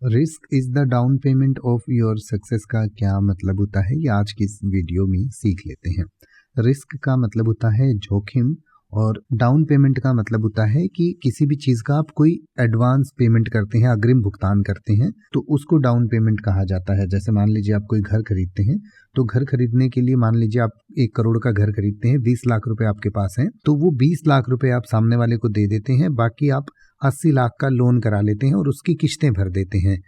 Risk is the down payment of your success का क्या मतलब होता है, ये आज की इस वीडियो में सीख लेते हैं। रिस्क का मतलब होता है जोखिम, और डाउन पेमेंट का मतलब होता है कि किसी भी चीज़ का आप कोई एडवांस पेमेंट करते हैं, अग्रिम भुगतान करते हैं, तो उसको डाउन पेमेंट कहा जाता है। जैसे मान लीजिए आप कोई घर खरीदते हैं, तो घर खरीदने के लिए मान लीजिए आप 1 करोड़ का घर खरीदते हैं, 20 लाख रुपए आपके पास हैं, तो वो 20 लाख रुपए आप सामने वाले को दे देते हैं, बाकी आप 80 लाख का लोन करा लेते हैं और उसकी किश्तें भर देते हैं।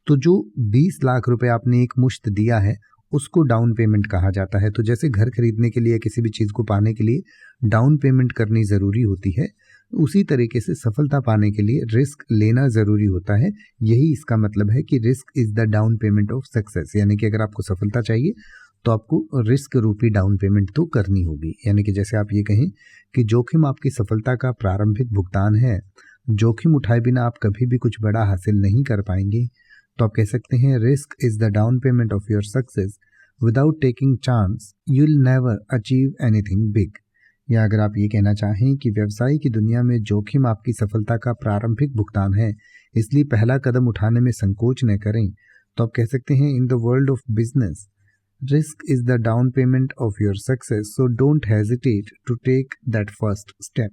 तो जो 20 लाख रुपए आपने एक मुश्त दिया है, उसको डाउन पेमेंट कहा जाता है। तो जैसे घर खरीदने के लिए, किसी भी चीज़ को पाने के लिए डाउन पेमेंट करनी ज़रूरी होती है, उसी तरीके से सफलता पाने के लिए रिस्क लेना ज़रूरी होता है। यही इसका मतलब है कि risk is the down payment of success. यानी कि अगर आपको सफलता चाहिए तो आपको रिस्क रूपी डाउन पेमेंट तो करनी होगी। यानी कि जैसे आप ये कहें कि जोखिम आपकी सफलता का प्रारंभिक भुगतान है, जोखिम उठाए बिना आप कभी भी कुछ बड़ा हासिल नहीं कर पाएंगे। तो आप कह सकते हैं risk is the down payment of your success, without taking chance you will never achieve anything big. या अगर आप ये कहना चाहें कि व्यवसाय की दुनिया में जोखिम आपकी सफलता का प्रारंभिक भुगतान है, इसलिए पहला कदम उठाने में संकोच न करें, तो आप कह सकते हैं in the world of business risk is the down payment of your success, so don't hesitate to take that first step.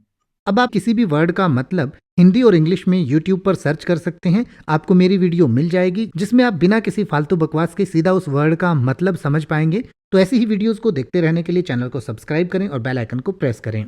अब आप किसी भी वर्ड का मतलब हिंदी और इंग्लिश में YouTube पर सर्च कर सकते हैं, आपको मेरी वीडियो मिल जाएगी जिसमें आप बिना किसी फालतू बकवास के सीधा उस वर्ड का मतलब समझ पाएंगे। तो ऐसी ही वीडियोस को देखते रहने के लिए चैनल को सब्सक्राइब करें और बेल आइकन को प्रेस करें।